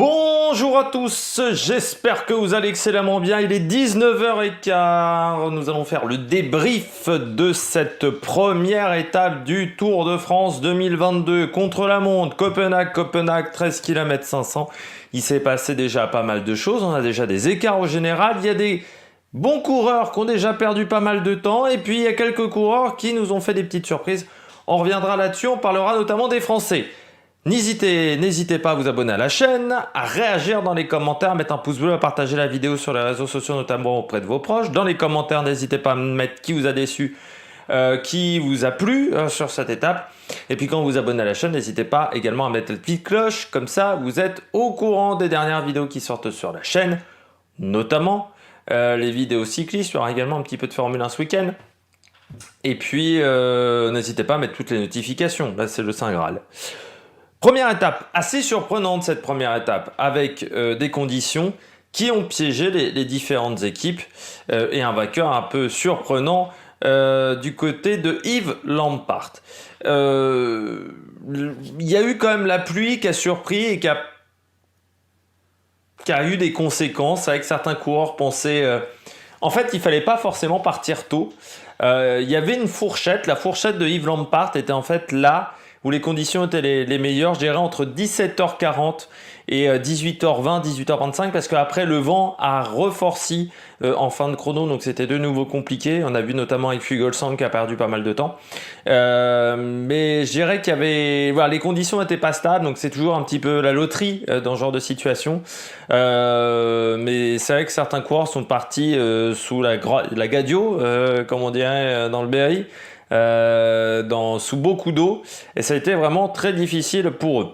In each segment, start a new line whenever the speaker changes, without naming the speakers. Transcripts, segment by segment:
Bonjour à tous, j'espère que vous allez excellemment bien. Il est 19h15. Nous allons faire le débrief de cette première étape du Tour de France 2022 contre la montre. Copenhague, 13 km 500. Il s'est passé déjà pas mal de choses. On a déjà des écarts au général. Il y a des bons coureurs qui ont déjà perdu pas mal de temps. Et puis il y a quelques coureurs qui nous ont fait des petites surprises. On reviendra là-dessus. On parlera notamment des Français. N'hésitez pas à vous abonner à la chaîne, à réagir dans les commentaires, mettre un pouce bleu, à partager la vidéo sur les réseaux sociaux, notamment auprès de vos proches. Dans les commentaires, n'hésitez pas à me mettre qui vous a déçu, qui vous a plu sur cette étape. Et puis quand vous vous abonnez à la chaîne, n'hésitez pas également à mettre la petite cloche, comme ça vous êtes au courant des dernières vidéos qui sortent sur la chaîne, notamment les vidéos cyclistes. Il y aura également un petit peu de Formule 1 ce week-end. Et puis n'hésitez pas à mettre toutes les notifications, là c'est le Saint Graal. Première étape, assez surprenante cette première étape, avec des conditions qui ont piégé les différentes équipes et un vainqueur un peu surprenant du côté de Yves Lampaert. Il y a eu quand même la pluie qui a surpris et qui a eu des conséquences avec certains coureurs pensaient... En fait, il fallait pas forcément partir tôt. Il y avait une fourchette, la fourchette de Yves Lampaert était en fait là où les conditions étaient les meilleures, je dirais entre 17h40 et 18h20, 18h25, parce qu'après le vent a reforci en fin de chrono, donc c'était de nouveau compliqué. On a vu notamment avec Fuglsang qui a perdu pas mal de temps. Mais je dirais qu'il y avait... Voilà, les conditions n'étaient pas stables, donc c'est toujours un petit peu la loterie dans ce genre de situation. Mais c'est vrai que certains coureurs sont partis sous la gadio, comme on dirait dans le Berry. Sous beaucoup d'eau, et ça a été vraiment très difficile pour eux.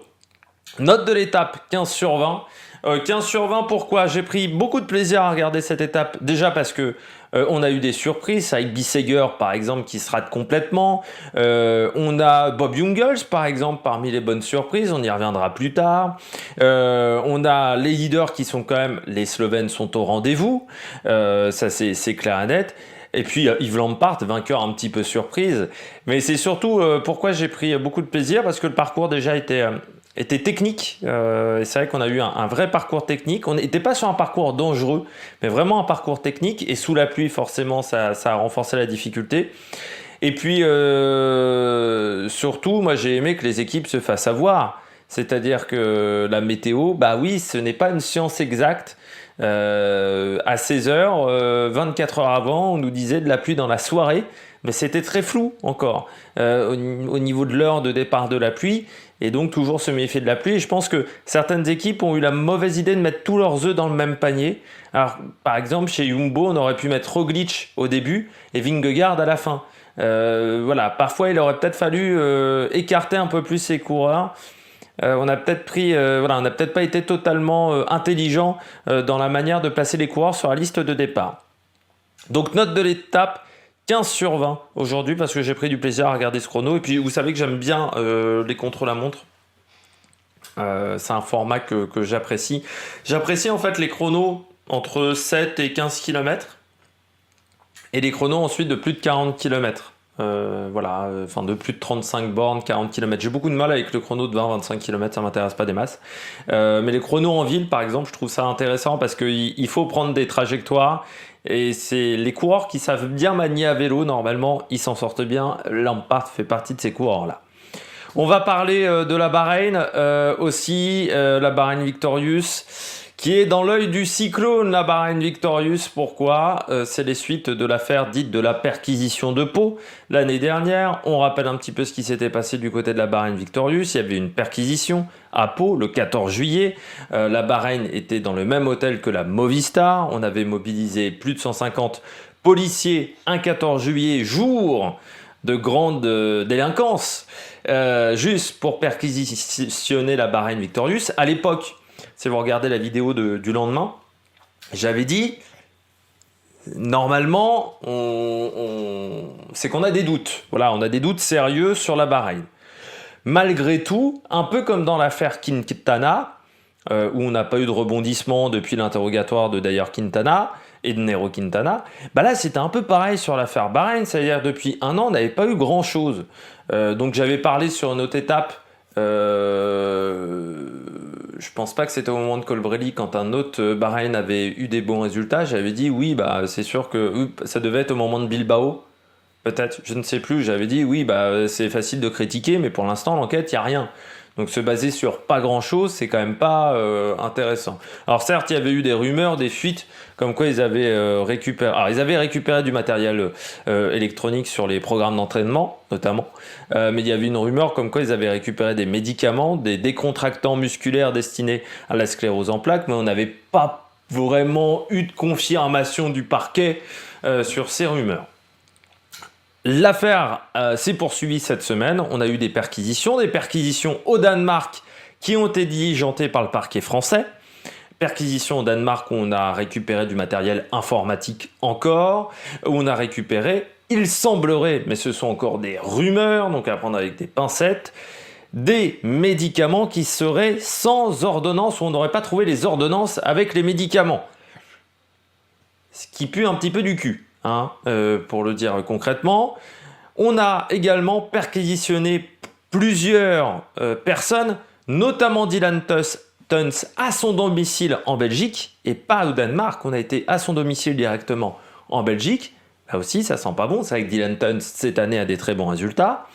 Note de l'étape 15 sur 20. 15 sur 20, pourquoi? J'ai pris beaucoup de plaisir à regarder cette étape, déjà parce que on a eu des surprises avec Bissegger par exemple qui se rate complètement. On a Bob Jungels par exemple parmi les bonnes surprises, on y reviendra plus tard. On a les leaders qui sont quand même, les Slovènes sont au rendez-vous, ça c'est clair et net. Et puis Yves Lampaert, vainqueur un petit peu surprise. Mais c'est surtout pourquoi j'ai pris beaucoup de plaisir, parce que le parcours déjà était technique. Et c'est vrai qu'on a eu un vrai parcours technique. On n'était pas sur un parcours dangereux, mais vraiment un parcours technique. Et sous la pluie, forcément, ça a renforcé la difficulté. Et puis, surtout, moi j'ai aimé que les équipes se fassent avoir. C'est-à-dire que la météo, bah oui, ce n'est pas une science exacte. À 16h, 24 heures avant, on nous disait de la pluie dans la soirée, mais c'était très flou encore au niveau de l'heure de départ de la pluie, et donc toujours se méfier de la pluie. Et je pense que certaines équipes ont eu la mauvaise idée de mettre tous leurs œufs dans le même panier. Alors, par exemple, chez Jumbo, on aurait pu mettre Roglic au début et Vingegaard à la fin. Voilà, parfois il aurait peut-être fallu écarter un peu plus ses coureurs. On a peut-être on n'a peut-être pas été totalement intelligent dans la manière de placer les coureurs sur la liste de départ. Donc note de l'étape 15 sur 20 aujourd'hui, parce que j'ai pris du plaisir à regarder ce chrono. Et puis vous savez que j'aime bien les contre-la-montre. C'est un format que j'apprécie. J'apprécie en fait les chronos entre 7 et 15 km. Et les chronos ensuite de plus de 40 km. De plus de 35 bornes, 40 km. J'ai beaucoup de mal avec le chrono de 20-25 km, ça m'intéresse pas des masses. Mais les chronos en ville, par exemple, je trouve ça intéressant parce qu'il faut prendre des trajectoires. Et c'est les coureurs qui savent bien manier à vélo, normalement, ils s'en sortent bien. Lampaert fait partie de ces coureurs-là. On va parler de la Bahreïn aussi, la Bahreïn Victorious, qui est dans l'œil du cyclone, la Bahreïn Victorious. Pourquoi? C'est les suites de l'affaire dite de la perquisition de Pau l'année dernière. On rappelle un petit peu ce qui s'était passé du côté de la Bahreïn Victorious. Il y avait une perquisition à Pau le 14 juillet. La Bahreïn était dans le même hôtel que la Movistar. On avait mobilisé plus de 150 policiers un 14 juillet, jour de grande délinquance, juste pour perquisitionner la Bahreïn Victorious. À l'époque, si vous regardez la vidéo du lendemain, j'avais dit, normalement, c'est qu'on a des doutes. Voilà, on a des doutes sérieux sur la Bahreïn. Malgré tout, un peu comme dans l'affaire Quintana, où on n'a pas eu de rebondissement depuis l'interrogatoire de Dayer Quintana et de Nairo Quintana, bah là c'était un peu pareil sur l'affaire Bahreïn, c'est-à-dire depuis un an on n'avait pas eu grand-chose. Donc j'avais parlé sur une autre étape je pense pas que c'était au moment de Colbrelli, quand un autre Bahreïn avait eu des bons résultats, j'avais dit oui, bah c'est sûr que ça devait être au moment de Bilbao, peut-être, je ne sais plus, j'avais dit oui, bah c'est facile de critiquer, mais pour l'instant l'enquête, il n'y a rien. Donc se baser sur pas grand-chose, c'est quand même pas intéressant. Alors certes, il y avait eu des rumeurs, des fuites, comme quoi ils avaient récupéré... Alors ils avaient récupéré du matériel électronique sur les programmes d'entraînement, notamment. Mais il y avait une rumeur comme quoi ils avaient récupéré des médicaments, des décontractants musculaires destinés à la sclérose en plaques, mais on n'avait pas vraiment eu de confirmation du parquet sur ces rumeurs. L'affaire s'est poursuivie cette semaine. On a eu des perquisitions au Danemark qui ont été diligentées par le parquet français. Perquisitions au Danemark où on a récupéré du matériel informatique encore, où on a récupéré, il semblerait, mais ce sont encore des rumeurs, donc à prendre avec des pincettes, des médicaments qui seraient sans ordonnance, où on n'aurait pas trouvé les ordonnances avec les médicaments. Ce qui pue un petit peu du cul. Pour le dire concrètement. On a également perquisitionné plusieurs personnes, notamment Dylan Tuns à son domicile en Belgique, et pas au Danemark, on a été à son domicile directement en Belgique. Là aussi, ça sent pas bon, c'est vrai que Dylan Tuns cette année a des très bons résultats.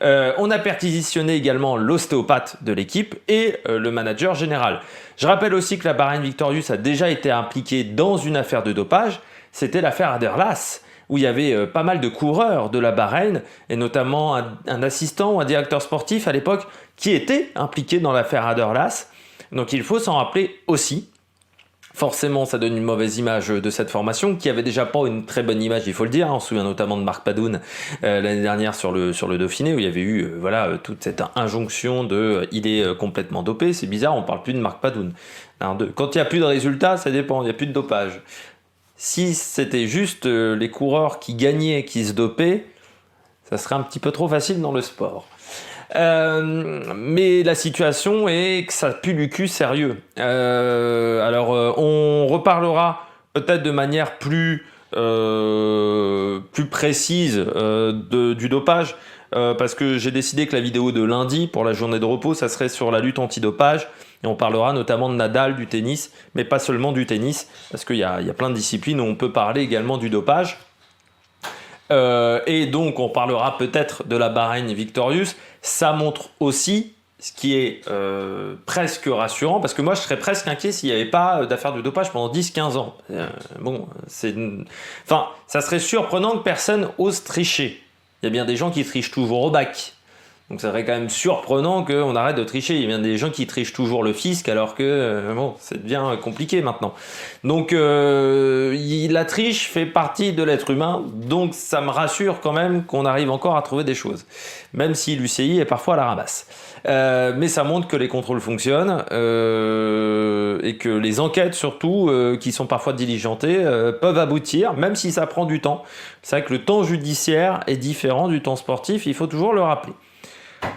On a perquisitionné également l'ostéopathe de l'équipe et le manager général. Je rappelle aussi que la Bahreïn Victorious a déjà été impliquée dans une affaire de dopage. C'était l'affaire Haderlas, où il y avait pas mal de coureurs de la Bahreïn, et notamment un assistant ou un directeur sportif à l'époque qui était impliqué dans l'affaire Haderlas. Donc il faut s'en rappeler aussi. Forcément, ça donne une mauvaise image de cette formation, qui avait déjà pas une très bonne image, il faut le dire. On se souvient notamment de Marc Padoun l'année dernière sur le Dauphiné, où il y avait eu toute cette injonction de il est complètement dopé. C'est bizarre, on parle plus de Marc Padoun. Quand il n'y a plus de résultats, ça dépend, il n'y a plus de dopage. Si c'était juste les coureurs qui gagnaient, qui se dopaient, ça serait un petit peu trop facile dans le sport. Mais la situation est que ça pue du cul sérieux. On reparlera peut-être de manière plus précise du dopage, parce que j'ai décidé que la vidéo de lundi pour la journée de repos, ça serait sur la lutte antidopage. Et on parlera notamment de Nadal, du tennis, mais pas seulement du tennis, parce qu'il y a plein de disciplines où on peut parler également du dopage. Et donc on parlera peut-être de la Bahreïn Victorious. Ça montre aussi ce qui est presque rassurant, parce que moi je serais presque inquiet s'il n'y avait pas d'affaires de dopage pendant 10-15 ans. Ça serait surprenant que personne ose tricher. Il y a bien des gens qui trichent toujours au bac. Donc ça serait quand même surprenant qu'on arrête de tricher. Il y a bien des gens qui trichent toujours le fisc, alors que ça devient compliqué maintenant. Donc la triche fait partie de l'être humain, donc ça me rassure quand même qu'on arrive encore à trouver des choses. Même si l'UCI est parfois à la ramasse. Mais ça montre que les contrôles fonctionnent et que les enquêtes surtout, qui sont parfois diligentées, peuvent aboutir, même si ça prend du temps. C'est vrai que le temps judiciaire est différent du temps sportif, il faut toujours le rappeler.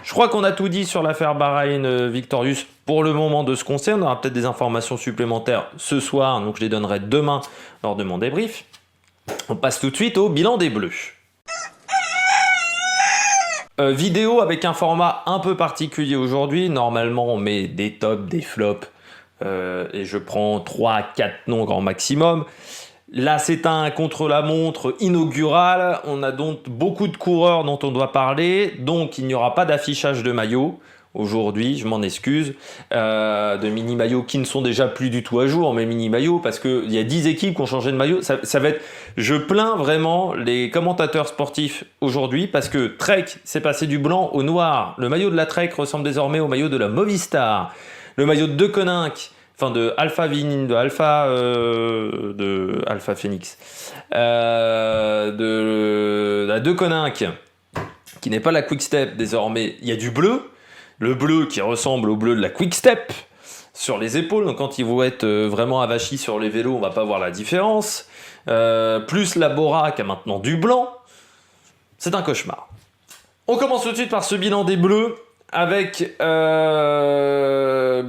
Je crois qu'on a tout dit sur l'affaire Bahreïn Victorious pour le moment de ce concerne. On aura peut-être des informations supplémentaires ce soir, donc je les donnerai demain lors de mon débrief. On passe tout de suite au bilan des Bleus. Vidéo avec un format un peu particulier aujourd'hui. Normalement, on met des tops, des flops, et je prends 3-4 noms grand maximum. Là, c'est un contre-la-montre inaugural. On a donc beaucoup de coureurs dont on doit parler. Donc, il n'y aura pas d'affichage de maillot aujourd'hui, je m'en excuse. De mini-maillots qui ne sont déjà plus du tout à jour, mais mini-maillots, parce qu'il y a 10 équipes qui ont changé de maillot. Ça va être... Je plains vraiment les commentateurs sportifs aujourd'hui, parce que Trek s'est passé du blanc au noir. Le maillot de la Trek ressemble désormais au maillot de la Movistar. Le maillot de Deceuninck, enfin de Alpha Phoenix, de la Deceuninck, qui n'est pas la Quick Step désormais. Il y a du bleu, le bleu qui ressemble au bleu de la Quick Step sur les épaules. Donc quand ils vont être vraiment avachis sur les vélos, on va pas voir la différence. Plus la Bora qui a maintenant du blanc. C'est un cauchemar. On commence tout de suite par ce bilan des Bleus avec le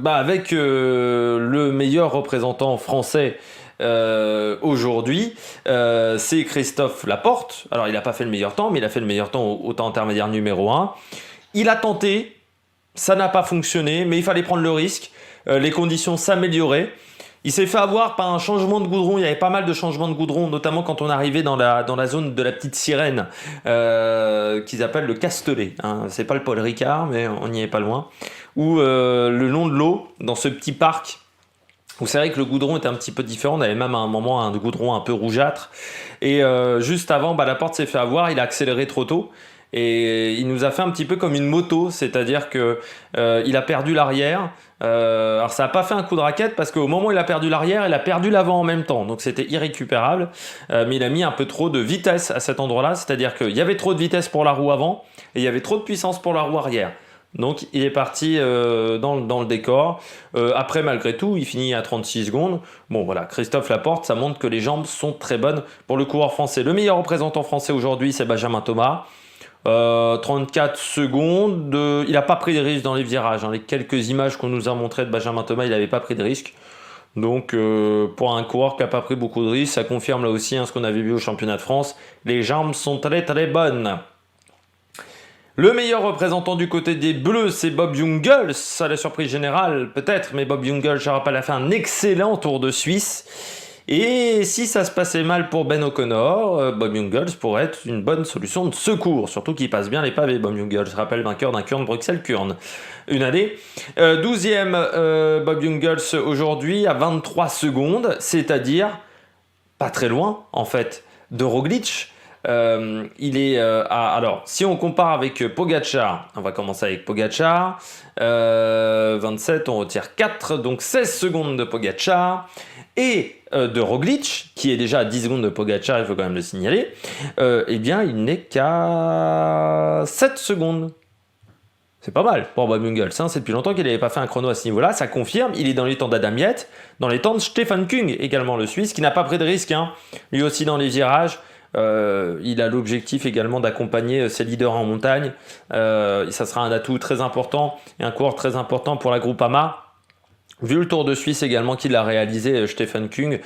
meilleur représentant français aujourd'hui. C'est Christophe Laporte. Alors il n'a pas fait le meilleur temps, mais il a fait le meilleur temps au temps intermédiaire numéro 1. Il a tenté, ça n'a pas fonctionné, mais il fallait prendre le risque. les conditions s'amélioraient. Il s'est fait avoir par un changement de goudron. Il y avait pas mal de changements de goudron, notamment quand on arrivait dans la zone de la petite sirène, qu'ils appellent le Castellet. Hein. C'est pas le Paul Ricard, mais on n'y est pas loin. Ou le long de l'eau, dans ce petit parc, où c'est vrai que le goudron était un petit peu différent. On avait même à un moment un goudron un peu rougeâtre. Et juste avant, la porte s'est fait avoir. Il a accéléré trop tôt. Et il nous a fait un petit peu comme une moto, c'est-à-dire que il a perdu l'arrière. Alors ça n'a pas fait un coup de raquette parce qu'au moment où il a perdu l'arrière, il a perdu l'avant en même temps, donc c'était irrécupérable. Mais il a mis un peu trop de vitesse à cet endroit-là, c'est-à-dire qu'il y avait trop de vitesse pour la roue avant et il y avait trop de puissance pour la roue arrière. Donc il est parti dans le décor. Après, malgré tout, il finit à 36 secondes. Bon voilà, Christophe Laporte, ça montre que les jambes sont très bonnes pour le coureur français. Le meilleur représentant français aujourd'hui, c'est Benjamin Thomas. 34 secondes, il n'a pas pris de risque dans les virages. Hein. Les quelques images qu'on nous a montrées de Benjamin Thomas, il n'avait pas pris de risque. Donc pour un coureur qui n'a pas pris beaucoup de risques, ça confirme là aussi ce qu'on avait vu au championnat de France. Les jambes sont très très bonnes. Le meilleur représentant du côté des Bleus, c'est Bob Jungels. À la surprise générale, peut-être, mais Bob Jungels, je rappelle, a fait un excellent Tour de Suisse. Et si ça se passait mal pour Ben O'Connor, Bob Jungels pourrait être une bonne solution de secours, surtout qu'il passe bien les pavés. Bob Jungels, je rappelle, vainqueur d'un Kurn Bruxelles-Kurn une année. 12e Bob Jungels aujourd'hui à 23 secondes, c'est-à-dire pas très loin en fait de Roglic. Il est alors si on compare avec Pogačar, on va commencer avec Pogačar, 27, on retire 4, donc 16 secondes de Pogačar, et de Roglic, qui est déjà à 10 secondes de Pogačar, il faut quand même le signaler, eh bien il n'est qu'à 7 secondes. C'est pas mal pour Bob Jungels, c'est depuis longtemps qu'il n'avait pas fait un chrono à ce niveau-là, ça confirme, il est dans les temps d'Adam Yates, dans les temps de Stefan Kung également, le Suisse, qui n'a pas pris de risque, lui aussi dans les virages. Il a l'objectif également d'accompagner ses leaders en montagne. Ça sera un atout très important et un coureur très important pour la Groupama. Vu le Tour de Suisse également qu'il a réalisé, Stefan Kung.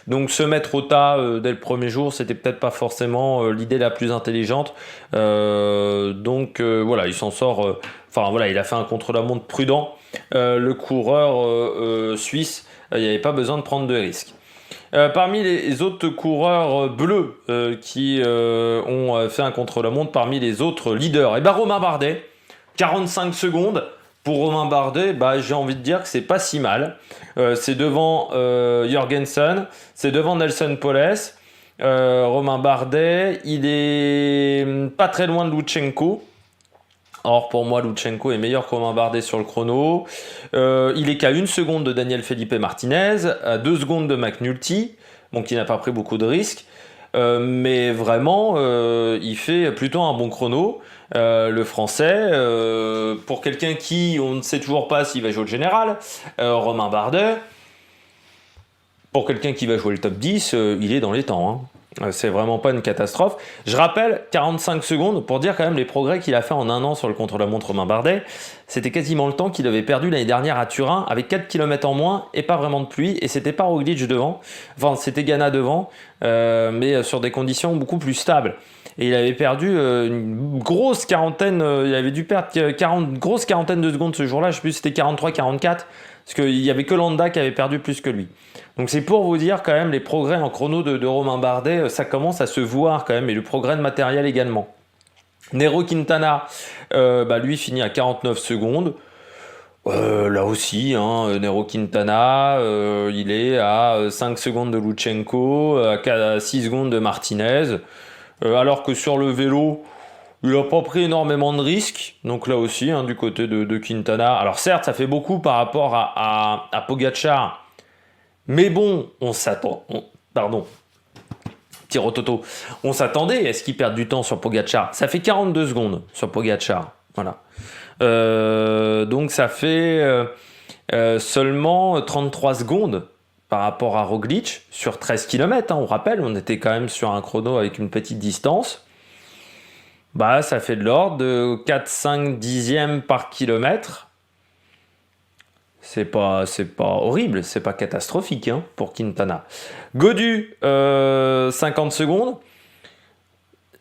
Donc se mettre au tas dès le premier jour, c'était peut-être pas forcément l'idée la plus intelligente. Donc voilà, il s'en sort. Il a fait un contre-la-montre prudent. Le coureur suisse, il n'y avait pas besoin de prendre de risques. Parmi les autres coureurs bleus qui ont fait un contre-la-montre, parmi les autres leaders, Romain Bardet, 45 secondes. Pour Romain Bardet, j'ai envie de dire que c'est pas si mal. C'est devant Jorgensen, c'est devant Nelson Poles. Romain Bardet, il est pas très loin de Lutsenko. Or, pour moi, Lutsenko est meilleur que Romain Bardet sur le chrono. Il est qu'à 1 seconde de Daniel Felipe Martinez, à 2 secondes de McNulty, qui n'a pas pris beaucoup de risques. Mais vraiment, il fait plutôt un bon chrono. Le français, pour quelqu'un qui, on ne sait toujours pas s'il va jouer le général, Romain Bardet, pour quelqu'un qui va jouer le top 10, il est dans les temps. C'est vraiment pas une catastrophe. Je rappelle, 45 secondes, pour dire quand même les progrès qu'il a fait en un an sur le contre-la-montre Romain Bardet. C'était quasiment le temps qu'il avait perdu l'année dernière à Turin, avec 4 km en moins et pas vraiment de pluie. Et c'était pas Roglic devant, c'était Ghana devant, mais sur des conditions beaucoup plus stables. Et il avait perdu une grosse quarantaine, il avait dû perdre grosse quarantaine de secondes ce jour-là, je sais plus si c'était 43-44, parce qu'il n'y avait que Landa qui avait perdu plus que lui. Donc c'est pour vous dire quand même les progrès en chrono de Romain Bardet, ça commence à se voir quand même, et le progrès de matériel également. Nero Quintana, lui finit à 49 secondes. Là aussi, Nero Quintana, il est à 5 secondes de Lutsenko, à 6 secondes de Martinez. Alors que sur le vélo, il n'a pas pris énormément de risques. Donc là aussi, du côté de Quintana. Alors certes, ça fait beaucoup par rapport à Pogačar. Mais bon, on s'attend. Petit rototo. On s'attendait à ce qu'il perde du temps sur Pogačar. Ça fait 42 secondes sur Pogačar. Voilà. Donc ça fait seulement 33 secondes par rapport à Roglic sur 13 km. On rappelle, on était quand même sur un chrono avec une petite distance. Ça fait de l'ordre de 4, 5 dixièmes par kilomètre. C'est pas horrible, c'est pas catastrophique pour Quintana. Gaudu, 50 secondes.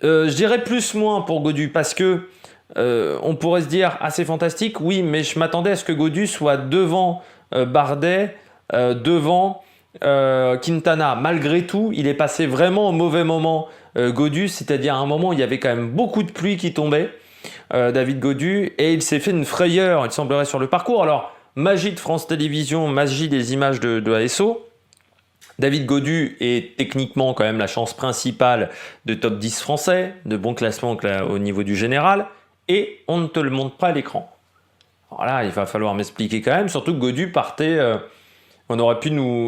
Je dirais plus-moins pour Gaudu parce que on pourrait se dire assez fantastique, oui, mais je m'attendais à ce que Gaudu soit devant Bardet devant Quintana. Malgré tout, il est passé vraiment au mauvais moment Gaudu, c'est-à-dire à un moment où il y avait quand même beaucoup de pluie qui tombait, David Gaudu, et il s'est fait une frayeur, il semblerait, sur le parcours. Alors, magie de France Télévisions, magie des images de ASO. David Gaudu est techniquement quand même la chance principale de top 10 français, de bon classement au niveau du général, et on ne te le montre pas à l'écran. Alors là, il va falloir m'expliquer quand même, surtout que Gaudu partait... il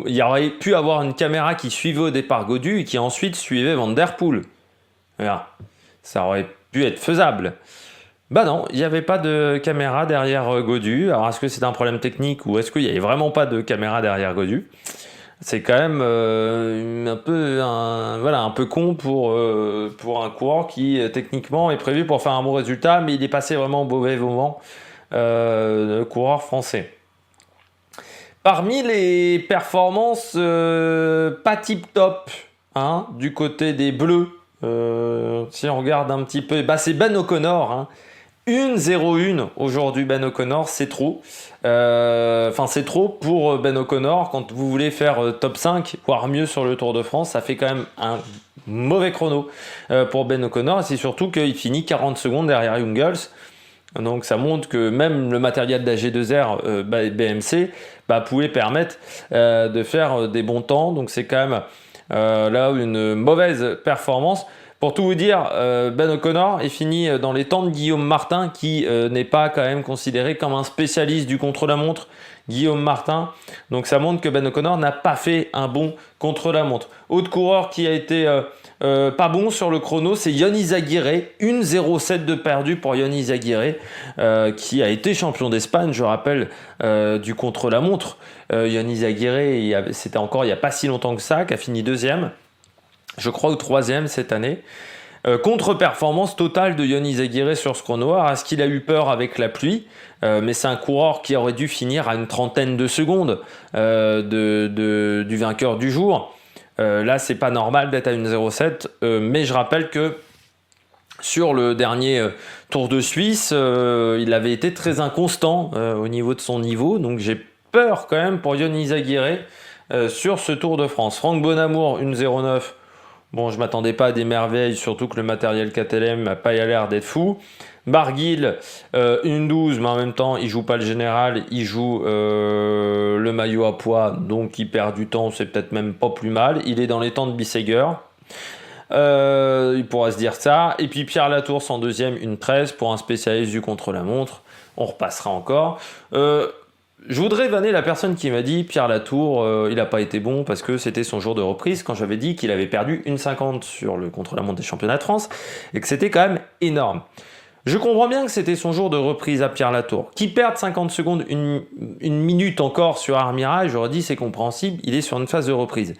y aurait pu avoir une caméra qui suivait au départ Gaudu et qui ensuite suivait Van Der Poel. Voilà. Ça aurait pu être faisable. Bah non, il n'y avait pas de caméra derrière Gaudu. Alors est-ce que c'est un problème technique ou est-ce qu'il n'y avait vraiment pas de caméra derrière Gaudu? C'est quand même un peu con pour un coureur qui techniquement est prévu pour faire un bon résultat, mais il est passé vraiment au mauvais moment, coureur français. Parmi les performances pas tip top du côté des Bleus, si on regarde un petit peu, c'est Ben O'Connor. 1-0-1 aujourd'hui, Ben O'Connor, c'est trop. C'est trop pour Ben O'Connor. Quand vous voulez faire top 5, voire mieux sur le Tour de France, ça fait quand même un mauvais chrono pour Ben O'Connor. Et c'est surtout qu'il finit 40 secondes derrière Jungels. Donc ça montre que même le matériel d'AG2R BMC pouvait permettre de faire des bons temps. Donc c'est quand même là une mauvaise performance. Pour tout vous dire, Ben O'Connor est fini dans les temps de Guillaume Martin, qui n'est pas quand même considéré comme un spécialiste du contre-la-montre. Guillaume Martin, donc ça montre que Ben O'Connor n'a pas fait un bon contre-la-montre. Autre coureur qui a été pas bon sur le chrono, c'est Ion Izagirre. 1,07 de perdu pour Ion Izagirre, qui a été champion d'Espagne, je rappelle, du contre-la-montre. Ion Izagirre, c'était encore il n'y a pas si longtemps que ça, qui a fini deuxième. Je crois au troisième cette année. Contre-performance totale de Ion Izagirre sur ce chrono. Alors, est-ce qu'il a eu peur avec la pluie? Mais c'est un coureur qui aurait dû finir à une trentaine de secondes du vainqueur du jour. Là, c'est pas normal d'être à 1,07. Mais je rappelle que sur le dernier Tour de Suisse, il avait été très inconstant au niveau de son niveau. Donc j'ai peur quand même pour Ion Izagirre sur ce Tour de France. Franck Bonamour, 1,09. Bon, je m'attendais pas à des merveilles, surtout que le matériel KTM n'a pas l'air d'être fou. Barguil, 1,12, mais en même temps, il joue pas le général, il joue le maillot à poids, donc il perd du temps, c'est peut-être même pas plus mal. Il est dans les temps de Bissegger. Il pourra se dire ça. Et puis Pierre Latour en deuxième, 1,13 pour un spécialiste du contre-la-montre. On repassera encore. Je voudrais vanner la personne qui m'a dit Pierre Latour, il n'a pas été bon parce que c'était son jour de reprise, quand j'avais dit qu'il avait perdu 1,50 sur le contre-la-montre des championnats de France et que c'était quand même énorme. Je comprends bien que c'était son jour de reprise à Pierre Latour. Qu'il perde 50 secondes, une minute encore sur Armirail, j'aurais dit c'est compréhensible, il est sur une phase de reprise.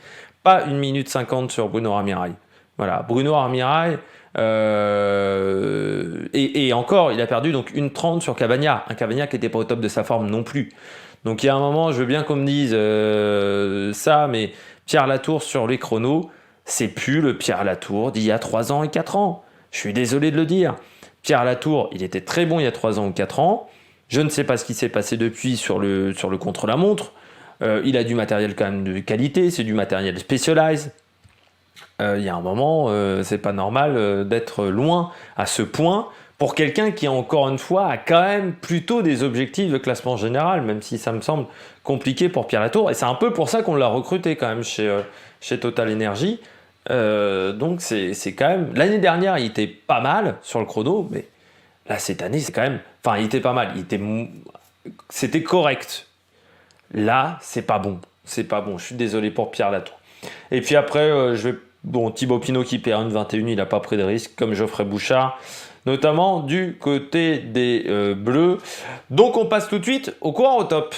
Pas 1 minute 50 sur Bruno Armirail. Voilà, Bruno Armirail, et encore, il a perdu donc 1,30 sur Cavagna. Un Cavagna qui n'était pas au top de sa forme non plus. Donc il y a un moment, je veux bien qu'on me dise ça, mais Pierre Latour sur les chronos, c'est plus le Pierre Latour d'il y a 3 ans et 4 ans. Je suis désolé de le dire. Pierre Latour, il était très bon il y a 3 ans ou 4 ans. Je ne sais pas ce qui s'est passé depuis sur le contre-la-montre. Il a du matériel quand même de qualité, c'est du matériel Specialized. Il y a un moment, c'est pas normal d'être loin à ce point pour quelqu'un qui, encore une fois, a quand même plutôt des objectifs de classement général, même si ça me semble compliqué pour Pierre Latour. Et c'est un peu pour ça qu'on l'a recruté quand même chez Total Energy. Donc c'est quand même... L'année dernière, il était pas mal sur le chrono, mais là, cette année, c'est quand même... Enfin, il était pas mal, c'était correct. Là, c'est pas bon. C'est pas bon. Je suis désolé pour Pierre Latour. Et puis après, Thibaut Pinot qui perd 1,21, il n'a pas pris de risque, comme Geoffrey Bouchard, notamment du côté des Bleus. Donc on passe tout de suite aux coureurs au top.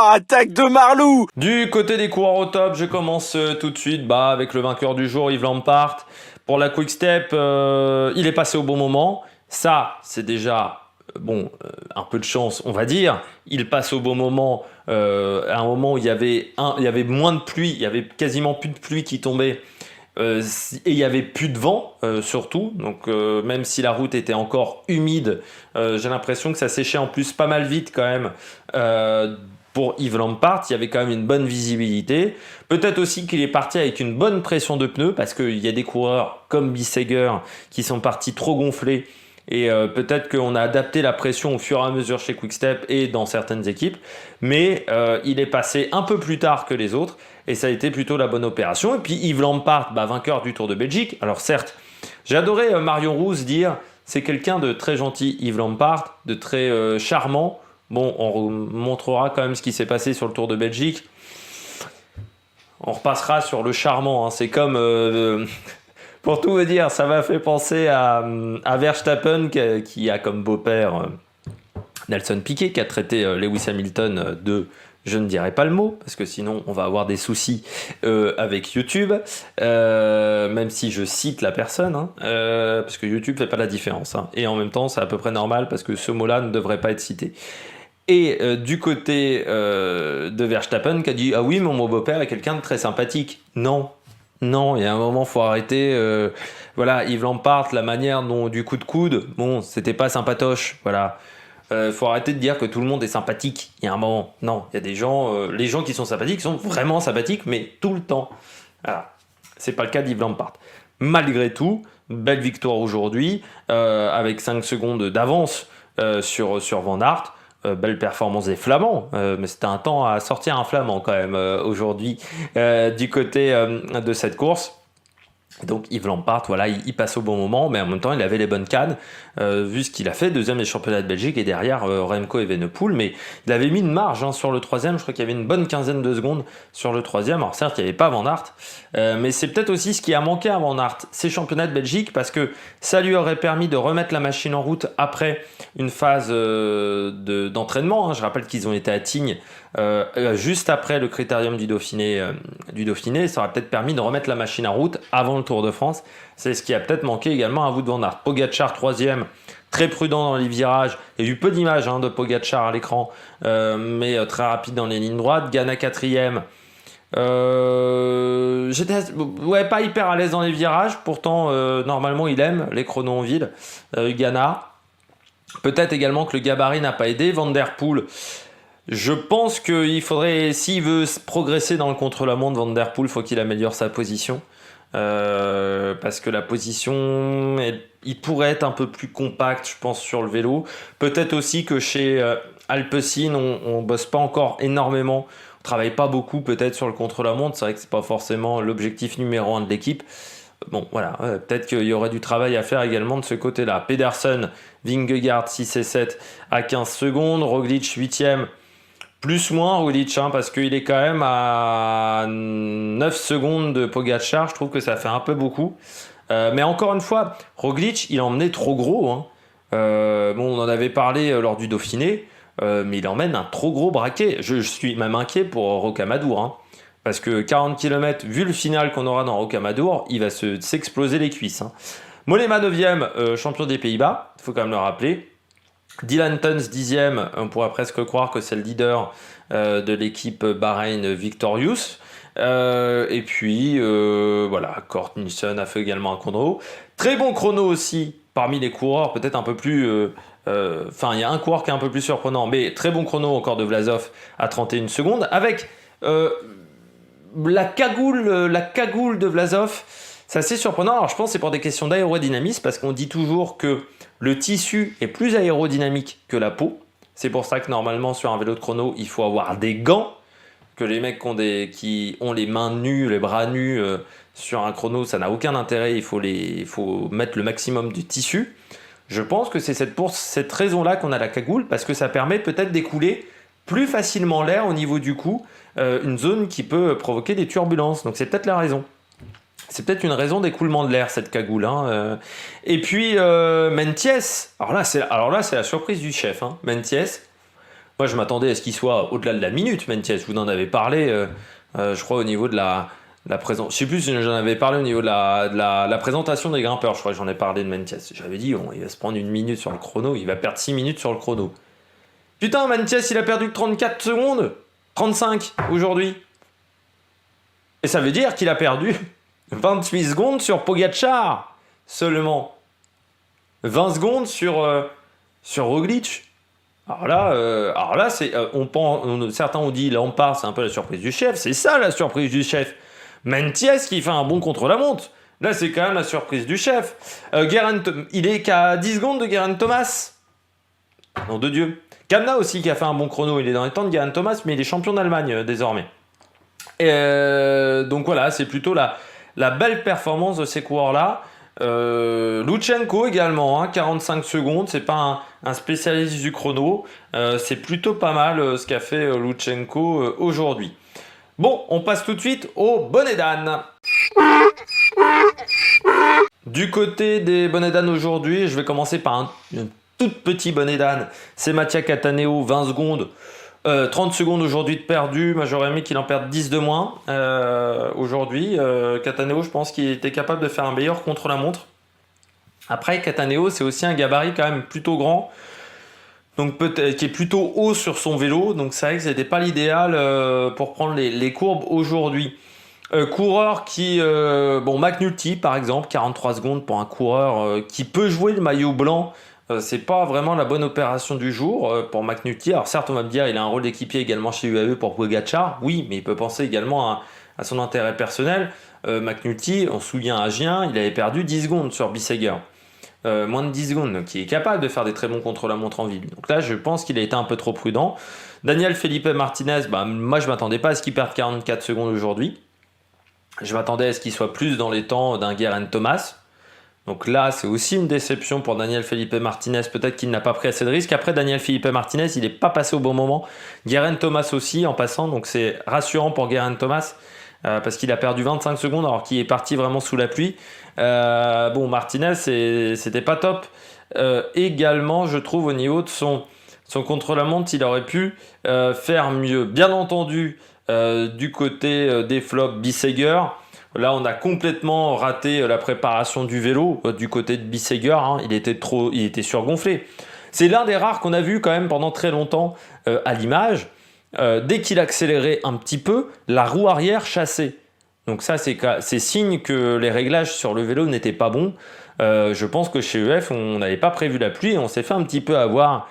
Attaque de Marlou.
Du côté des coureurs au top, je commence tout de suite avec le vainqueur du jour, Yves Lampaert. Pour la Quick Step, il est passé au bon moment. Ça, c'est déjà... un peu de chance, on va dire. Il passe au bon moment, à un moment où il y avait moins de pluie, il y avait quasiment plus de pluie qui tombait, et il y avait plus de vent surtout. Donc même si la route était encore humide, j'ai l'impression que ça séchait en plus pas mal vite quand même pour Yves Lampaert, il y avait quand même une bonne visibilité. Peut-être aussi qu'il est parti avec une bonne pression de pneus, parce qu'il y a des coureurs comme Bissegger qui sont partis trop gonflés. Et peut-être qu'on a adapté la pression au fur et à mesure chez Quick-Step et dans certaines équipes. Mais il est passé un peu plus tard que les autres. Et ça a été plutôt la bonne opération. Et puis Yves Lampaert, vainqueur du Tour de Belgique. Alors certes, j'ai adoré Marion Rousse dire c'est quelqu'un de très gentil, Yves Lampaert, de très charmant. Bon, on montrera quand même ce qui s'est passé sur le Tour de Belgique. On repassera sur le charmant. C'est comme... pour tout vous dire, ça m'a fait penser à Verstappen qui a comme beau-père Nelson Piquet, qui a traité Lewis Hamilton de... Je ne dirai pas le mot, parce que sinon on va avoir des soucis avec YouTube, même si je cite la personne, parce que YouTube fait pas la différence. Et en même temps, c'est à peu près normal, parce que ce mot-là ne devrait pas être cité. Et du côté de Verstappen, qui a dit « Ah oui, mon beau-père est quelqu'un de très sympathique. » Non, il y a un moment, faut arrêter. Voilà, Yves Lampaert, la manière dont du coup de coude, bon, c'était pas sympatoche, voilà. Faut arrêter de dire que tout le monde est sympathique. Il y a un moment. Non, il y a des gens, les gens qui sont sympathiques sont vraiment sympathiques, mais tout le temps. Voilà. C'est pas le cas d'Yves Lampaert. Malgré tout, belle victoire aujourd'hui, avec 5 secondes d'avance sur Van Aert. Belle performance des Flamands, mais c'était un temps à sortir un Flamand quand même aujourd'hui du côté de cette course. Donc Yves Lampaert, voilà, il passe au bon moment, mais en même temps il avait les bonnes cannes, vu ce qu'il a fait, deuxième des championnats de Belgique et derrière Remco Evenepoel, mais il avait mis une marge sur le troisième, je crois qu'il y avait une bonne quinzaine de secondes sur le troisième, alors certes il n'y avait pas Van Aert, mais c'est peut-être aussi ce qui a manqué à Van Aert, ces championnats de Belgique, parce que ça lui aurait permis de remettre la machine en route après une phase d'entraînement, je rappelle qu'ils ont été à Tignes, juste après le critérium du Dauphiné, ça aurait peut-être permis de remettre la machine en route avant le Tour de France. C'est ce qui a peut-être manqué également à Wout van Aert. Pogacar troisième, très prudent dans les virages. Il y a eu peu d'images de Pogacar à l'écran, mais très rapide dans les lignes droites. Ghana quatrième. J'étais pas hyper à l'aise dans les virages. Pourtant, normalement, il aime les chronos en ville. Ghana. Peut-être également que le gabarit n'a pas aidé. Van der Poel. Je pense qu'il faudrait, s'il veut progresser dans le contre-la-montre, Van der Poel, il faut qu'il améliore sa position. Parce que la position, il pourrait être un peu plus compact, je pense, sur le vélo. Peut-être aussi que chez Alpecin, on bosse pas encore énormément. On travaille pas beaucoup peut-être sur le contre-la-montre. C'est vrai que c'est pas forcément l'objectif numéro 1 de l'équipe. Bon, voilà, peut-être qu'il y aurait du travail à faire également de ce côté-là. Pedersen, Vingegaard 6 et 7 à 15 secondes. Roglic 8e. Plus moins Roglic, parce qu'il est quand même à 9 secondes de Pogacar. Je trouve que ça fait un peu beaucoup. Mais encore une fois, Roglic, il emmenait trop gros. On en avait parlé lors du Dauphiné, mais il emmène un trop gros braquet. Je suis même inquiet pour Rocamadour. Parce que 40 km, vu le final qu'on aura dans Rocamadour, il va s'exploser les cuisses. Mollema 9e, champion des Pays-Bas, il faut quand même le rappeler. Dylan Teuns 10e, on pourrait presque croire que c'est le leader de l'équipe Bahreïn Victorious. Et puis, voilà, Kort Nielsen a fait également un chrono. Très bon chrono aussi, parmi les coureurs, peut-être un peu plus... il y a un coureur qui est un peu plus surprenant, mais très bon chrono encore de Vlasov à 31 secondes, avec la cagoule de Vlasov. C'est assez surprenant. Alors je pense que c'est pour des questions d'aérodynamisme, parce qu'on dit toujours que le tissu est plus aérodynamique que la peau. C'est pour ça que normalement sur un vélo de chrono, il faut avoir des gants. Que les mecs qui ont les mains nues, les bras nus sur un chrono, ça n'a aucun intérêt. Il faut mettre le maximum de tissu. Je pense que c'est pour cette raison-là qu'on a la cagoule, parce que ça permet peut-être d'écouler plus facilement l'air au niveau du cou, une zone qui peut provoquer des turbulences. Donc c'est peut-être la raison. C'est peut-être une raison d'écoulement de l'air, cette cagoule. Et puis, Meintjes. Alors là, c'est la surprise du chef. Meintjes. Moi, je m'attendais à ce qu'il soit au-delà de la minute, Meintjes. Vous en avez parlé, je crois, au niveau de la présentation. Je sais plus si j'en avais parlé au niveau de la présentation des grimpeurs. Je crois que j'en ai parlé de Meintjes. J'avais dit, il va se prendre 1 minute sur le chrono. Il va perdre 6 minutes sur le chrono. Putain, Meintjes, il a perdu que 34 secondes. 35 aujourd'hui. Et ça veut dire qu'il a perdu 28 secondes sur Pogacar seulement. 20 secondes sur Roglic. Alors là, certains ont dit Lampard, c'est un peu la surprise du chef. C'est ça la surprise du chef. Mentiès qui fait un bon contre-la-montre. Là, c'est quand même la surprise du chef. Il est qu'à 10 secondes de Geraint Thomas. Nom de Dieu. Kamna aussi qui a fait un bon chrono. Il est dans les temps de Geraint Thomas, mais il est champion d'Allemagne désormais. Donc voilà, c'est plutôt la belle performance de ces coureurs-là. Lutsenko également, 45 secondes, c'est pas un spécialiste du chrono, c'est plutôt pas mal ce qu'a fait Lutsenko aujourd'hui. Bon, on passe tout de suite au bonnet d'âne. Du côté des bonnets d'âne aujourd'hui, je vais commencer par un tout petit bonnet d'âne, c'est Mattia Cattaneo, 20 secondes. 30 secondes aujourd'hui de perdu, moi j'aurais aimé qu'il en perde 10 de moins aujourd'hui. Cattaneo, je pense qu'il était capable de faire un meilleur contre-la-montre. Après, Cattaneo, c'est aussi un gabarit quand même plutôt grand, donc peut-être qui est plutôt haut sur son vélo, donc c'est vrai que c'était pas l'idéal pour prendre les courbes aujourd'hui. Coureur qui... McNulty par exemple, 43 secondes pour un coureur qui peut jouer le maillot blanc. C'est pas vraiment la bonne opération du jour pour McNulty. Alors certes, on va me dire il a un rôle d'équipier également chez UAE pour Pogacar. Oui, mais il peut penser également à son intérêt personnel. McNulty, on se souvient à Gien, il avait perdu 10 secondes sur Bisseguer. Moins de 10 secondes, donc il est capable de faire des très bons contre-la-montre en ville. Donc là, je pense qu'il a été un peu trop prudent. Daniel Felipe Martinez, moi je m'attendais pas à ce qu'il perde 44 secondes aujourd'hui. Je m'attendais à ce qu'il soit plus dans les temps d'un Geraint Thomas. Donc là, c'est aussi une déception pour Daniel Felipe Martinez. Peut-être qu'il n'a pas pris assez de risques. Après, Daniel Felipe Martinez, il n'est pas passé au bon moment. Geraint Thomas aussi en passant. Donc c'est rassurant pour Geraint Thomas parce qu'il a perdu 25 secondes alors qu'il est parti vraiment sous la pluie. Martinez, c'était pas top. Également, je trouve au niveau de son contre-la-montre, il aurait pu faire mieux. Bien entendu, du côté des flops Bisseguer. Là, on a complètement raté la préparation du vélo du côté de Bisseguer. Il était surgonflé. C'est l'un des rares qu'on a vu quand même pendant très longtemps à l'image. Dès qu'il accélérait un petit peu, la roue arrière chassait. Donc ça, c'est signe que les réglages sur le vélo n'étaient pas bons. Je pense que chez EF, on n'avait pas prévu la pluie et on s'est fait un petit peu avoir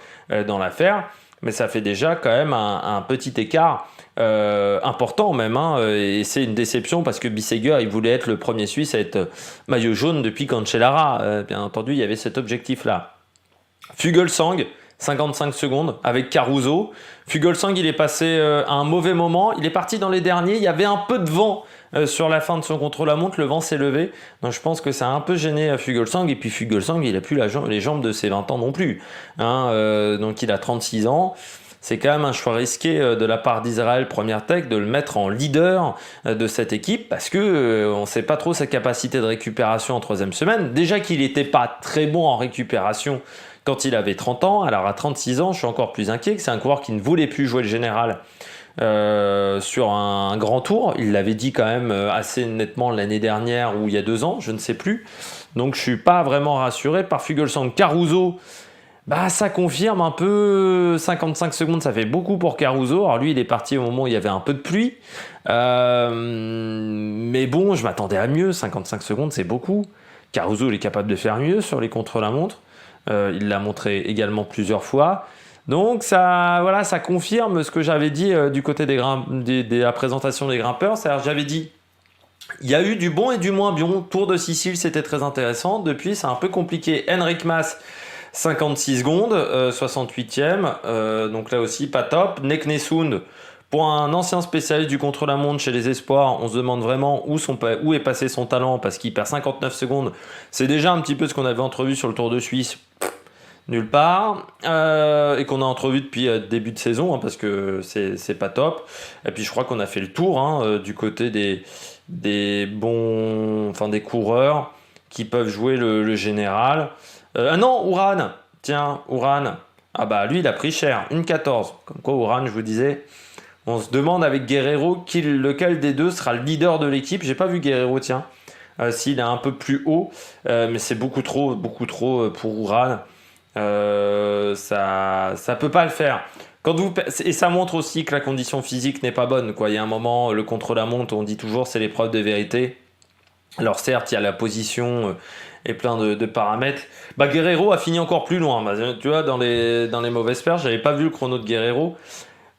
dans l'affaire. Mais ça fait déjà quand même un petit écart important même, et c'est une déception parce que Bisseguer il voulait être le premier Suisse à être maillot jaune depuis Cancellara, bien entendu il y avait cet objectif là. Fuglsang 55 secondes avec Caruso. Fuglsang il est passé à un mauvais moment, il est parti dans les derniers, il y avait un peu de vent sur la fin de son contre-la-montre, le vent s'est levé, donc je pense que ça a un peu gêné Fuglsang, et puis Fuglsang il a plus les jambes de ses 20 ans non plus, donc il a 36 ans. C'est quand même un choix risqué de la part d'Israël Première Tech de le mettre en leader de cette équipe parce que on ne sait pas trop sa capacité de récupération en troisième semaine. Déjà qu'il n'était pas très bon en récupération quand il avait 30 ans, alors à 36 ans, je suis encore plus inquiet que c'est un coureur qui ne voulait plus jouer le général sur un grand tour. Il l'avait dit quand même assez nettement l'année dernière ou il y a 2 ans, je ne sais plus. Donc je ne suis pas vraiment rassuré par Fuglsang. Caruso, ça confirme un peu. 55 secondes, ça fait beaucoup pour Caruso. Alors lui, il est parti au moment où il y avait un peu de pluie. Mais bon, je m'attendais à mieux. 55 secondes, c'est beaucoup. Caruso, il est capable de faire mieux sur les contre-la-montre. Il l'a montré également plusieurs fois. Donc ça confirme ce que j'avais dit du côté de la présentation des grimpeurs. C'est-à-dire, j'avais dit, il y a eu du bon et du moins bon. Tour de Sicile, c'était très intéressant. Depuis, c'est un peu compliqué. Henrik Mas, 56 secondes, 68e, donc là aussi pas top. Neknesund, pour un ancien spécialiste du contre-la-montre chez les espoirs, on se demande vraiment où est passé son talent parce qu'il perd 59 secondes. C'est déjà un petit peu ce qu'on avait entrevu sur le Tour de Suisse, nulle part, et qu'on a entrevu depuis début de saison parce que c'est pas top. Et puis je crois qu'on a fait le tour du côté des coureurs qui peuvent jouer le général. Uran. Tiens, Uran. Lui, il a pris cher. 1,14. Comme quoi, Uran, je vous disais, on se demande avec Guerrero lequel des deux sera le leader de l'équipe. J'ai pas vu Guerrero, tiens. S'il est un peu plus haut. Mais c'est beaucoup trop pour Uran. Ça peut pas le faire. Et ça montre aussi que la condition physique n'est pas bonne, quoi. Il y a un moment, le contre-la-montre, on dit toujours, c'est l'épreuve de vérité. Alors certes, il y a la position et plein de paramètres. Bah, Guerrero a fini encore plus loin. Bah, tu vois, dans les mauvaises perches, j'avais pas vu le chrono de Guerrero.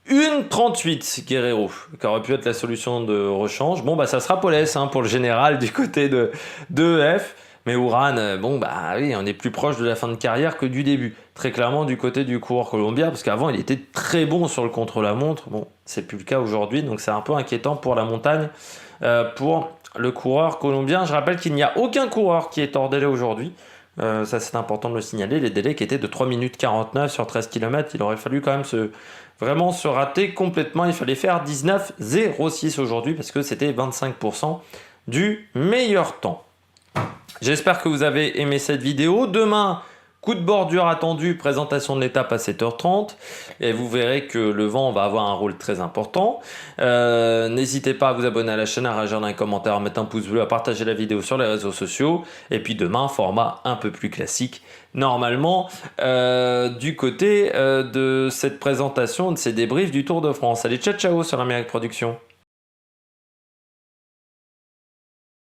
1,38 Guerrero, qui aurait pu être la solution de rechange. Bon, bah ça sera Poles pour le général du côté de EF. Mais Uran, bon, bah oui, on est plus proche de la fin de carrière que du début. Très clairement du côté du coureur colombien, parce qu'avant, il était très bon sur le contre-la-montre. Bon, c'est plus le cas aujourd'hui, donc c'est un peu inquiétant pour la montagne, pour le coureur colombien. Je rappelle qu'il n'y a aucun coureur qui est hors délai aujourd'hui. Ça, c'est important de le signaler. Les délais qui étaient de 3 minutes 49 sur 13 km, il aurait fallu quand même vraiment se rater complètement. Il fallait faire 19,06 aujourd'hui parce que c'était 25% du meilleur temps. J'espère que vous avez aimé cette vidéo. Demain, coup de bordure attendu, présentation de l'étape à 7h30. Et vous verrez que le vent va avoir un rôle très important. N'hésitez pas à vous abonner à la chaîne, à réagir dans les commentaires, à mettre un pouce bleu, à partager la vidéo sur les réseaux sociaux. Et puis demain, format un peu plus classique, normalement, du côté de cette présentation, de ces débriefs du Tour de France. Allez, ciao ciao sur l'Amérique Production.